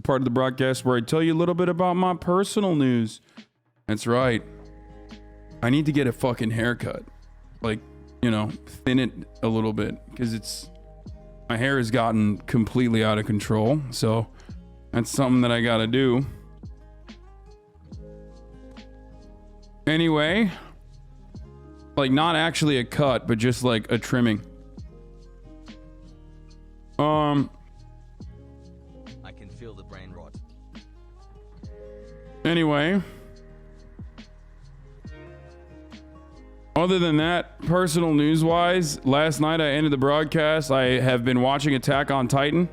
part of the broadcast where I tell you a little bit about my personal news. That's right. I need to get a fucking haircut. Like, you know, thin it a little bit because my hair has gotten completely out of control. So that's something that I gotta do. Anyway, like not actually a cut, but just like a trimming. I can feel the brain rot. Anyway, other than that, personal news wise, last night I ended the broadcast. I have been watching Attack on Titan.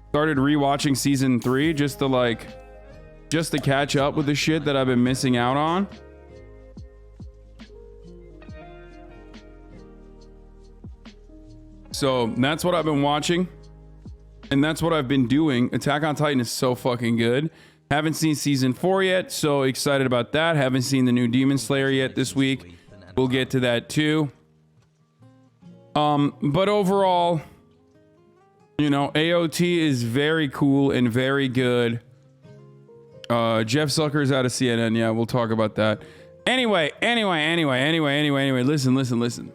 Started rewatching season 3 just to catch up with the shit that I've been missing out on. So that's what I've been watching. And that's what I've been doing. Attack on Titan is so fucking good. Haven't seen season 4 yet, so excited about that. Haven't seen the new Demon Slayer yet this week. We'll get to that too. But overall, you know, AOT is very cool and very good. Jeff Zucker's out of CNN. Yeah, we'll talk about that. Anyway, listen.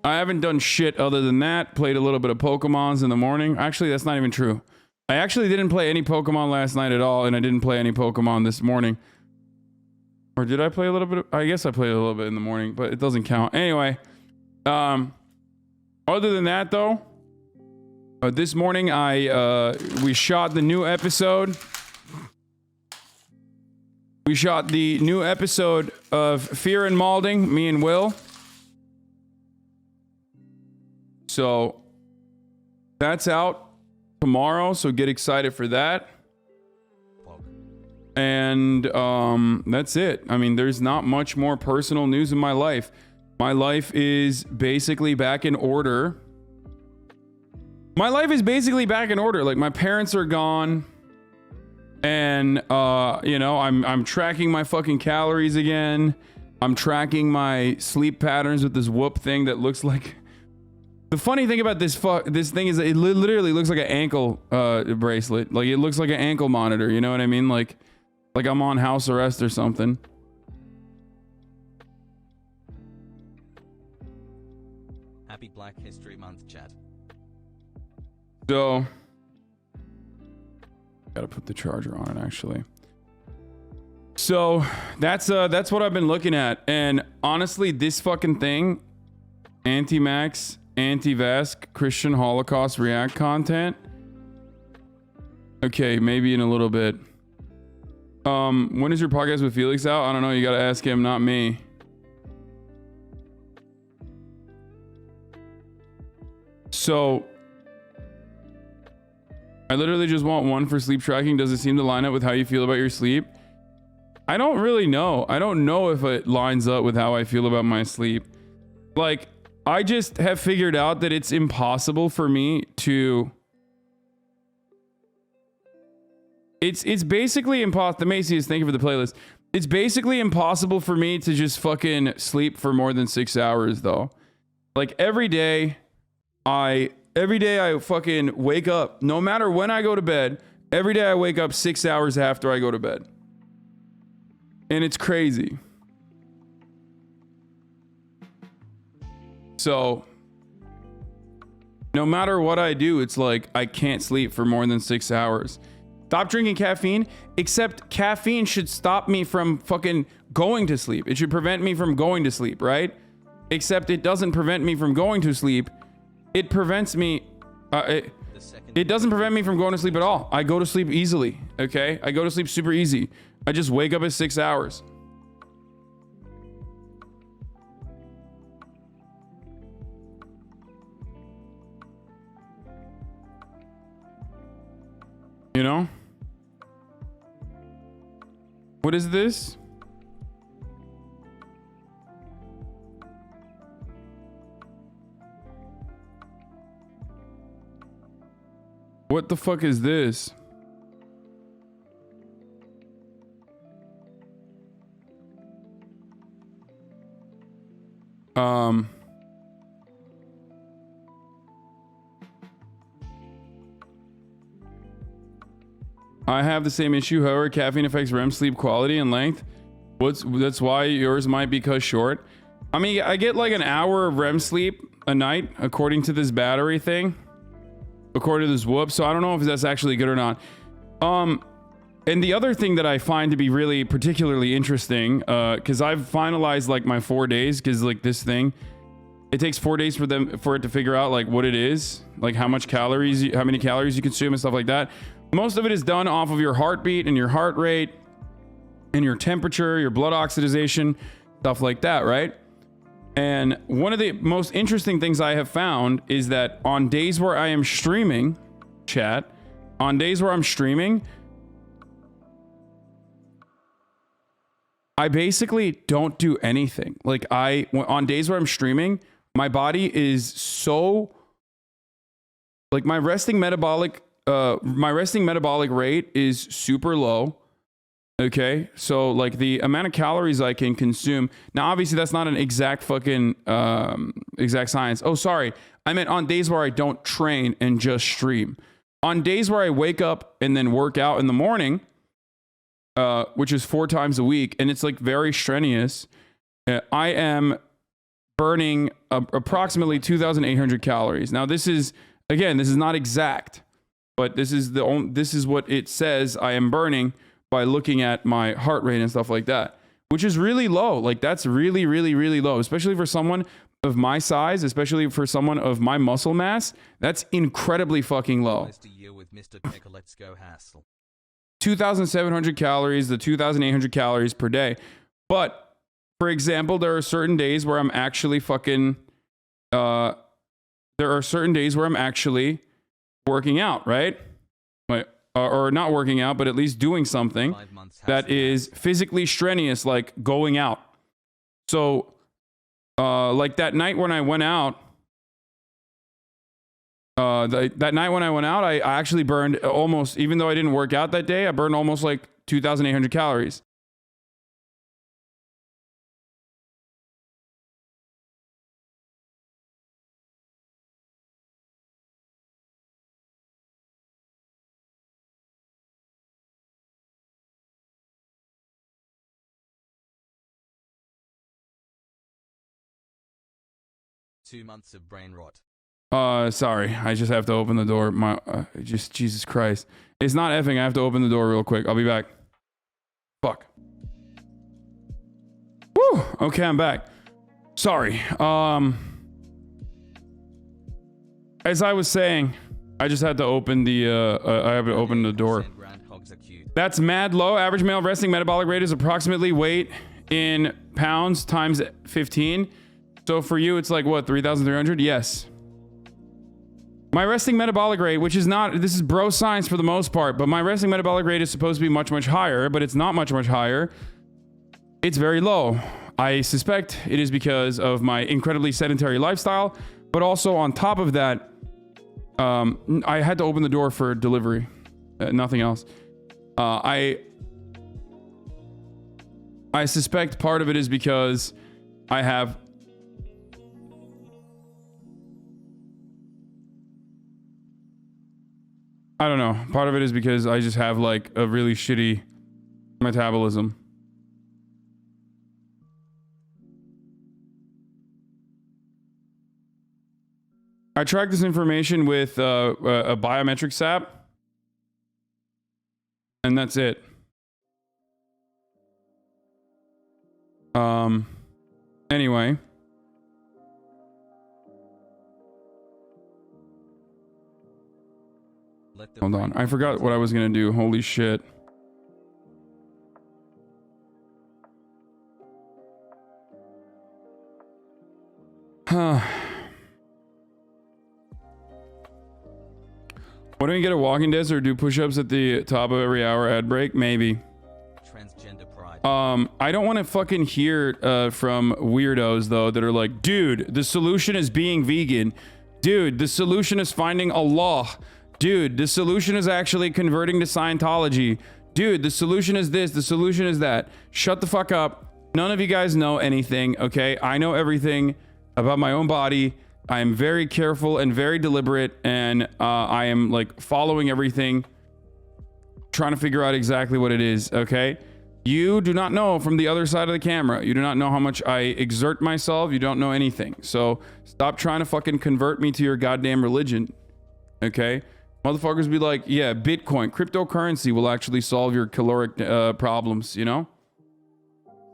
I haven't done shit other than that. Played a little bit of Pokemons in the morning. Actually, that's not even true. I actually didn't play any Pokemon last night at all, and I didn't play any Pokemon this morning. Or did I play a little bit? I guess I played a little bit in the morning, but it doesn't count. Anyway, other than that, though, this morning we shot the new episode. We shot the new episode of Fear and Malding, me and Will. So that's out tomorrow, so get excited for that. And that's it. I mean, there's not much more personal news in my life. My life is basically back in order. Like, my parents are gone. And you know, I'm tracking my fucking calories again. I'm tracking my sleep patterns with this Whoop thing that looks like... The funny thing about this thing is that it literally looks like an ankle bracelet. Like, it looks like an ankle monitor, you know what I mean? Like I'm on house arrest or something. Happy Black History Month, chat. So, gotta put the charger on it, actually. So that's what I've been looking at, and honestly, this fucking thing, anti-max, anti-vax, Christian Holocaust React content. Okay, maybe in a little bit. When is your podcast with Felix out? I don't know. You gotta ask him, not me. So, I literally just want one for sleep tracking. Does it seem to line up with how you feel about your sleep? I don't really know. I don't know if it lines up with how I feel about my sleep. Like, I just have figured out that it's impossible for me to... It's basically impossible. The Macy's, thank you for the playlist. It's basically impossible for me to just fucking sleep for more than 6 hours, though. Like, every day I fucking wake up, no matter when I go to bed, every day I wake up 6 hours after I go to bed. And it's crazy. So, no matter what I do, it's like I can't sleep for more than 6 hours. Stop drinking caffeine, except caffeine should stop me from fucking going to sleep. It should prevent me from going to sleep, right? Except it doesn't prevent me from going to sleep. It prevents me... It doesn't prevent me from going to sleep at all. I go to sleep easily, okay? I go to sleep super easy. I just wake up at 6 hours. You know? What is this? What the fuck is this? I have the same issue. However, caffeine affects REM sleep quality and length. That's why yours might be cut short. I mean, I get like an hour of REM sleep a night, according to this battery thing. According to this whoop. So I don't know if that's actually good or not. And the other thing that I find to be really particularly interesting, because I've finalized like my 4 days, because like this thing, it takes 4 days for it to figure out like what it is, like how many calories you consume and stuff like that. Most of it is done off of your heartbeat and your heart rate and your temperature, your blood oxidation, stuff like that, right? And one of the most interesting things I have found is that on days where I am streaming, chat, on days where I'm streaming, I basically don't do anything. Like on days where I'm streaming, my body is so, like my resting metabolic rate is super low. Okay. So like the amount of calories I can consume. Now, obviously that's not an exact fucking, exact science. Oh, sorry. I meant on days where I don't train and just stream. On days where I wake up and then work out in the morning, which is 4 times a week, and it's like very strenuous, I am burning approximately 2,800 calories. Now, this is not exact, but this is what it says I am burning by looking at my heart rate and stuff like that, which is really low. Like that's really, really, really low, especially for someone of my size, especially for someone of my muscle mass. That's incredibly fucking low. Almost a year with Mr. Picker, let's go Hassel. 2,700 calories to 2,800 calories per day. But for example, there are certain days where I'm actually fucking, there are certain days where I'm actually working out, right? Or not working out, but at least doing something that is physically strenuous, like going out. So, like that night when I went out, that night when I went out, I actually burned almost, even though I didn't work out that day, I burned almost like 2,800 calories. Two months of brain rot. Sorry, I just have to open the door. Just Jesus Christ. It's not effing. I have to open the door real quick. I'll be back. Fuck. Woo! Okay, I'm back. Sorry. As I was saying, I just had to open the, I have to open the door. That's mad low. Average male resting metabolic rate is approximately weight in pounds times 15. So for you, it's like what, 3,300? Yes. My resting metabolic rate, which is not, this is bro science for the most part, but my resting metabolic rate is supposed to be much, much higher, but it's not much, much higher. It's very low. I suspect it is because of my incredibly sedentary lifestyle, but also on top of that, I had to open the door for delivery, nothing else. I suspect part of it is because I have I don't know. Part of it is because I just have like a really shitty metabolism. I track this information with a biometrics app, and that's it. Anyway. Hold on. I forgot what I was going to do. Holy shit. Huh. Why don't you get a walking desk or do push-ups at the top of every hour ad break? Maybe. Transgender pride. I don't want to fucking hear from weirdos though that are like, dude, the solution is being vegan. Dude, the solution is finding Allah. Dude, the solution is actually converting to Scientology. Dude, the solution is this, the solution is that. Shut the fuck up. None of you guys know anything, okay? I know everything about my own body. I am very careful and very deliberate, and I am like following everything trying to figure out exactly what it is, okay? You do not know from the other side of the camera. You do not know how much I exert myself. You don't know anything. So stop trying to fucking convert me to your goddamn religion, okay? Motherfuckers be like, yeah, Bitcoin, cryptocurrency will actually solve your caloric problems, you know?